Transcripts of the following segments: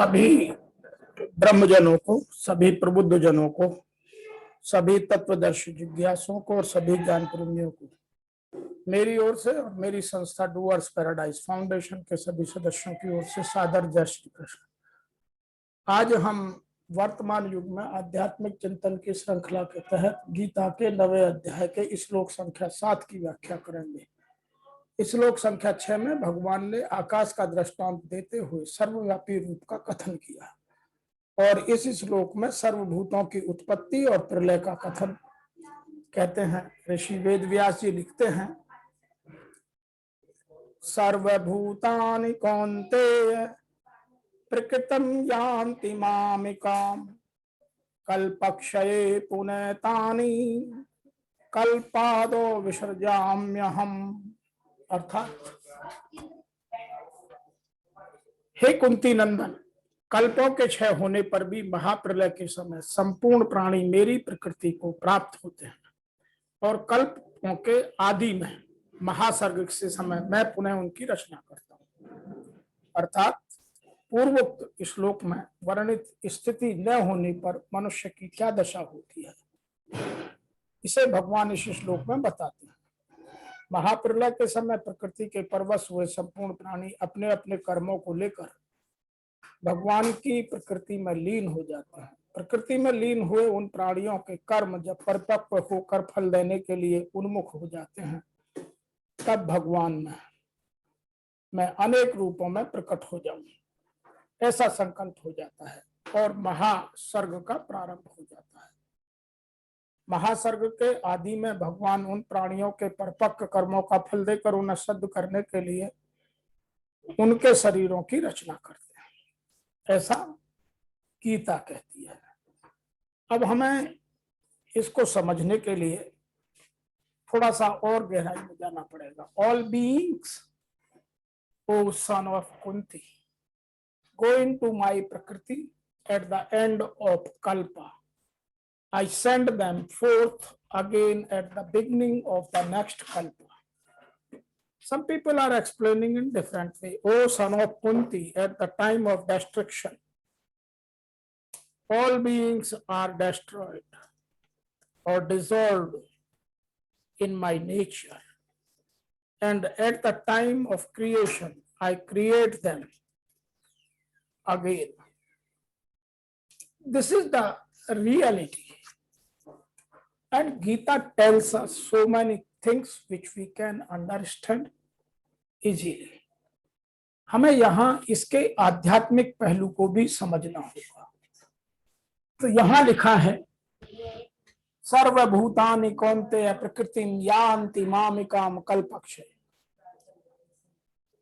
सभी ब्रह्मजनों को, सभी प्रबुद्ध जनों को, सभी तत्वदर्शी जिज्ञासुओं को और सभी ज्ञान प्रेमियों को मेरी ओर से और मेरी संस्था डूअर्स पैराडाइज फाउंडेशन के सभी सदस्यों की ओर से सादर जय श्री कृष्ण। आज हम वर्तमान युग में आध्यात्मिक चिंतन की श्रृंखला के तहत गीता के 9वें अध्याय के श्लोक संख्या 7 की व्याख्या करेंगे। श्लोक संख्या 6 में भगवान ने आकाश का दृष्टांत देते हुए सर्वव्यापी रूप का कथन किया और इस श्लोक में सर्वभूतों की उत्पत्ति और प्रलय का कथन कहते हैं। ऋषि वेद व्यास जी लिखते हैं, सर्वभूतानि कौन्तेय प्रकृतं यान्ति मामिकाम् कल्पक्षये पुनैतानि कल्पादो विसर्जाम्यहम्। अर्थात हे कुंती नंदन, कल्पों के क्षय होने पर भी महाप्रलय के समय संपूर्ण प्राणी मेरी प्रकृति को प्राप्त होते हैं और कल्पों के आदि में महासर्ग से समय मैं पुनः उनकी रचना करता हूँ। अर्थात पूर्वोक्त श्लोक में वर्णित स्थिति न होने पर मनुष्य की क्या दशा होती है, इसे भगवान इस श्लोक में बताते हैं। महाप्रलय के समय प्रकृति के परवश हुए संपूर्ण प्राणी अपने अपने कर्मों को लेकर भगवान की प्रकृति में लीन हो जाते हैं। प्रकृति में लीन हुए उन प्राणियों के कर्म जब परिपक्व होकर फल देने के लिए उन्मुख हो जाते हैं, तब भगवान मैं अनेक रूपों में प्रकट हो जाऊं, ऐसा संकल्प हो जाता है और महासर्ग का प्रारंभ हो जाता है। महासर्ग के आदि में भगवान उन प्राणियों के परिपक्व कर्मों का फल देकर उन्हें सिद्ध करने के लिए उनके शरीरों की रचना करते हैं, ऐसा गीता कहती है। अब हमें इसको समझने के लिए थोड़ा सा और गहराई में जाना पड़ेगा। All beings, O son of Kunti, go into my prakriti at the end of kalpa. I send them forth again at the beginning of the next kalpa. Some people are explaining in different way. O son of Kunti, at the time of destruction, all beings are destroyed or dissolved in my nature. And at the time of creation, I create them again. This is the reality. And Gita tells us so many things which we can understand easily. हमें यहाँ इसके आध्यात्मिक पहलू को भी समझना होगा। तो यहाँ लिखा है, सर्वभूतानि कौन्तेय प्रकृतिं यान्ति मामिकाम कल्पक्षये।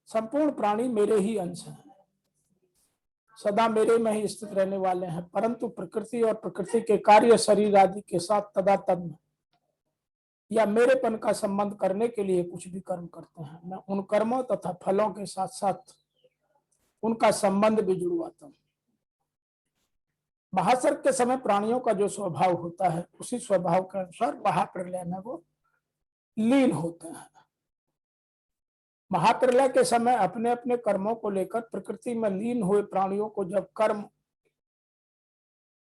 संपूर्ण प्राणी मेरे ही अंश हैं, सदा मेरे में ही स्थित रहने वाले हैं, परंतु प्रकृति और प्रकृति के कार्य शरीर आदि के साथ तदातद या मेरेपन का संबंध करने के लिए कुछ भी कर्म करते हैं। मैं उन कर्मों तथा फलों के साथ साथ उनका संबंध भी जुड़वाता हूं। महासर्ग के समय प्राणियों का जो स्वभाव होता है, उसी स्वभाव के अनुसार महाप्रलय में वो लीन होते हैं। महाप्रलय के समय अपने अपने कर्मों को लेकर प्रकृति में लीन हुए प्राणियों को जब कर्म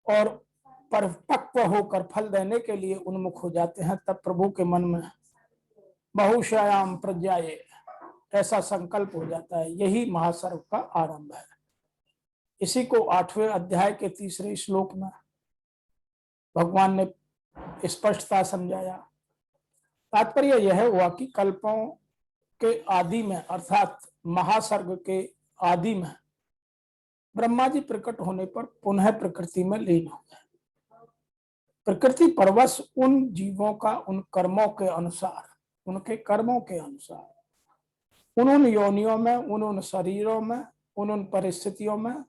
और परिपक्व होकर फल देने के लिए उन्मुख हो जाते हैं, तब प्रभु के मन में बहुशयाम प्रज्ञाये ऐसा संकल्प हो जाता है। यही महासर्ग का आरंभ है। इसी को 8वें अध्याय के 3रे श्लोक में भगवान ने स्पष्टता समझाया। तात्पर्य यह हुआ कि कल्पों के आदि में अर्थात महासर्ग के आदि में ब्रह्मा जी प्रकट होने पर पुनः प्रकृति में लीन हो गए। प्रकृति परवश उन जीवों का उन कर्मों के अनुसार, उनके कर्मों के अनुसार, उन योनियों में, उन शरीरों में, उन परिस्थितियों में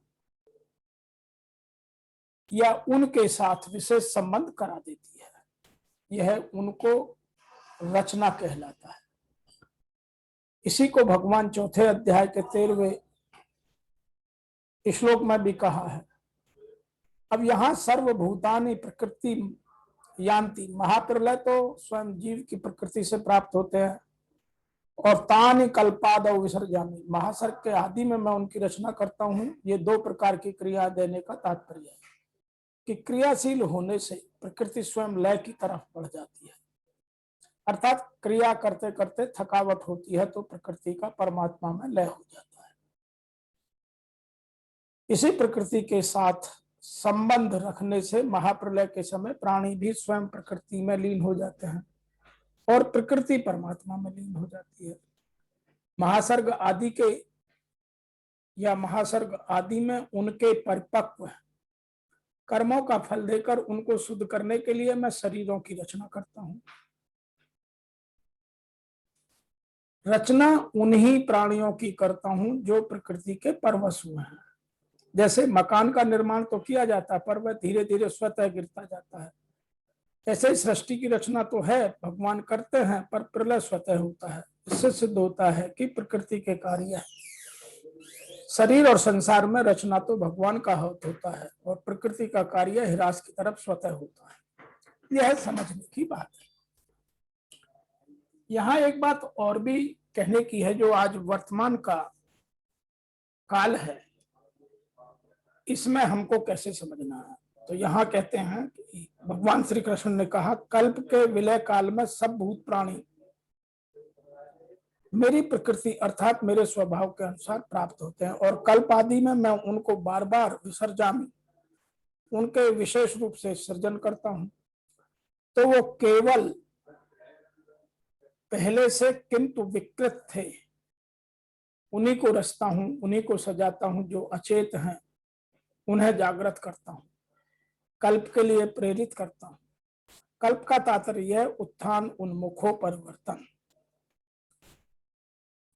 या उनके साथ विशेष संबंध करा देती है। यह उनको रचना कहलाता है। इसी को भगवान 4थे अध्याय के 13वें श्लोक में भी कहा है। अब यहाँ सर्वभूतानि प्रकृति यान्ति, महाप्रलय तो स्वयं जीव की प्रकृति से प्राप्त होते हैं और तानि कल्पादौ विसर्जामि, महासर्ग के आदि में मैं उनकी रचना करता हूँ। ये दो प्रकार की क्रिया देने का तात्पर्य है कि क्रियाशील होने से प्रकृति स्वयं लय की तरफ बढ़ जाती है, अर्थात क्रिया करते करते थकावट होती है तो प्रकृति का परमात्मा में लय हो जाता है। इसी प्रकृति के साथ संबंध रखने से महाप्रलय के समय प्राणी भी स्वयं प्रकृति में लीन हो जाते हैं और प्रकृति परमात्मा में लीन हो जाती है। महासर्ग आदि के या महासर्ग आदि में उनके परिपक्व कर्मों का फल देकर उनको शुद्ध करने के लिए मैं शरीरों की रचना करता हूं। रचना उन्हीं प्राणियों की करता हूं जो प्रकृति के परवश हुए हैं। जैसे मकान का निर्माण तो किया जाता है पर वह धीरे धीरे स्वतः गिरता जाता है, ऐसे सृष्टि की रचना तो है, भगवान करते हैं, पर प्रलय स्वतः होता है। इससे सिद्ध होता है कि प्रकृति के कार्य शरीर और संसार में रचना तो भगवान का होता है और प्रकृति का कार्य ह्रास की तरफ स्वतः होता है। यह समझने की बात है। यहाँ एक बात और भी कहने की है, जो आज वर्तमान का काल है, इसमें हमको कैसे समझना है। तो यहाँ कहते हैं कि भगवान श्री कृष्ण ने कहा, कल्प के विलय काल में सब भूत प्राणी मेरी प्रकृति अर्थात मेरे स्वभाव के अनुसार प्राप्त होते हैं और कल्प आदि में मैं उनको बार बार विसर्जामि, उनके विशेष रूप से सृजन करता हूं। तो वो केवल पहले से किंतु विकृत थे, उन्हीं को रचता हूं, उन्हीं को सजाता हूं। जो अचेत हैं उन्हें जागृत करता हूं, कल्प के लिए प्रेरित करता हूं। कल्प का तात्पर्य है उत्थान, उन्मुखो परिवर्तन।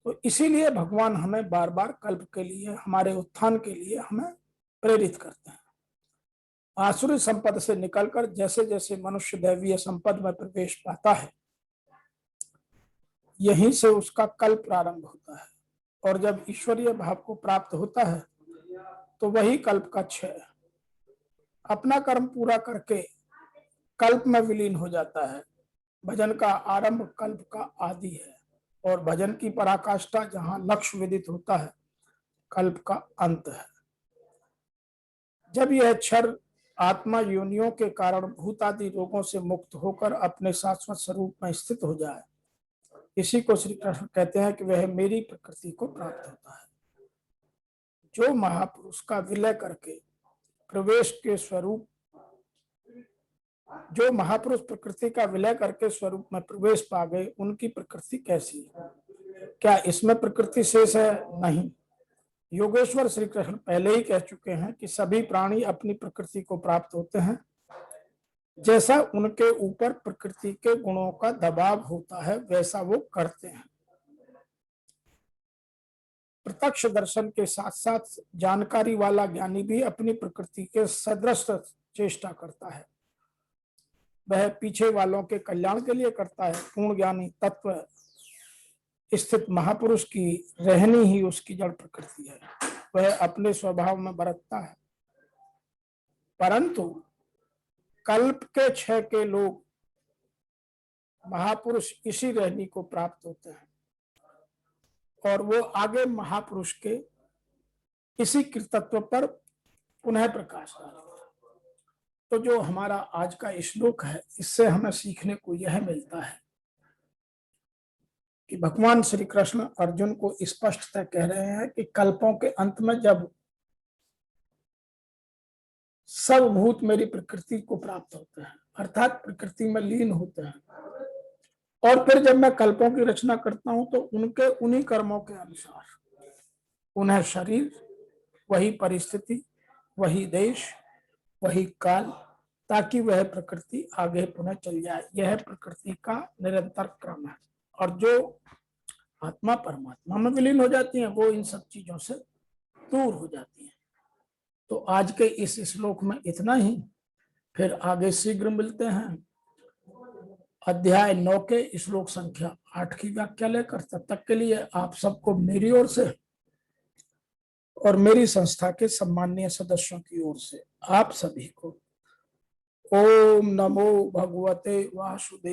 तो इसीलिए भगवान हमें बार बार कल्प के लिए, हमारे उत्थान के लिए हमें प्रेरित करते हैं। आसुरी संपद से निकलकर जैसे जैसे मनुष्य दैवीय संपद में प्रवेश पाता है, यहीं से उसका कल्प प्रारंभ होता है और जब ईश्वरीय भाव को प्राप्त होता है तो वही कल्प का क्षय, अपना कर्म पूरा करके कल्प में विलीन हो जाता है। भजन का आरंभ कल्प का आदि है और भजन की पराकाष्ठा जहां लक्ष्य विदित होता है, कल्प का अंत है। जब यह क्षर आत्मा योनियों के कारण भूतादि रोगों से मुक्त होकर अपने शाश्वत स्वरूप में स्थित हो जाए, इसी को श्री कृष्ण कहते हैं कि वह मेरी प्रकृति को प्राप्त होता है। जो महापुरुष का विलय करके प्रवेश के स्वरूप, जो महापुरुष प्रकृति का विलय करके स्वरूप में प्रवेश पा गए, उनकी प्रकृति कैसी है? क्या इसमें प्रकृति शेष है? नहीं। योगेश्वर श्री कृष्ण पहले ही कह चुके हैं कि सभी प्राणी अपनी प्रकृति को प्राप्त होते हैं, जैसा उनके ऊपर प्रकृति के गुणों का दबाव होता है वैसा वो करते हैं। प्रत्यक्ष दर्शन के साथ साथ जानकारी वाला ज्ञानी भी अपनी प्रकृति के सदृश चेष्टा करता है। वह पीछे वालों के कल्याण के लिए करता है। पूर्ण ज्ञानी तत्व स्थित महापुरुष की रहनी ही उसकी जड़ प्रकृति है, वह अपने स्वभाव में बरतता है। परंतु कल्प के क्षय के लोग महापुरुष इसी रहनी को प्राप्त होते हैं और वो आगे महापुरुष के इसी कृतत्व पर पुनः प्रकाश डालेंगे। तो जो हमारा आज का श्लोक है, इससे हमें सीखने को यह मिलता है कि भगवान श्री कृष्ण अर्जुन को स्पष्टतः कह रहे हैं कि कल्पों के अंत में जब सब भूत मेरी प्रकृति को प्राप्त होते हैं, अर्थात प्रकृति में लीन होते हैं, और फिर जब मैं कल्पों की रचना करता हूं तो उनके उन्हीं कर्मों के अनुसार उन्हें शरीर, वही परिस्थिति, वही देश, वही काल, ताकि वह प्रकृति आगे पुनः चल जाए। यह प्रकृति का निरंतर क्रम है और जो आत्मा परमात्मा में विलीन हो जाती है वो इन सब चीजों से दूर हो जाती है। तो आज के इस श्लोक में इतना ही, फिर आगे शीघ्र मिलते हैं अध्याय 9 के श्लोक संख्या 8 की व्याख्या लेकर। तब तक के लिए आप सबको मेरी ओर से और मेरी संस्था के सम्माननीय सदस्यों की ओर से आप सभी को ओम नमो भगवते वासुदेव।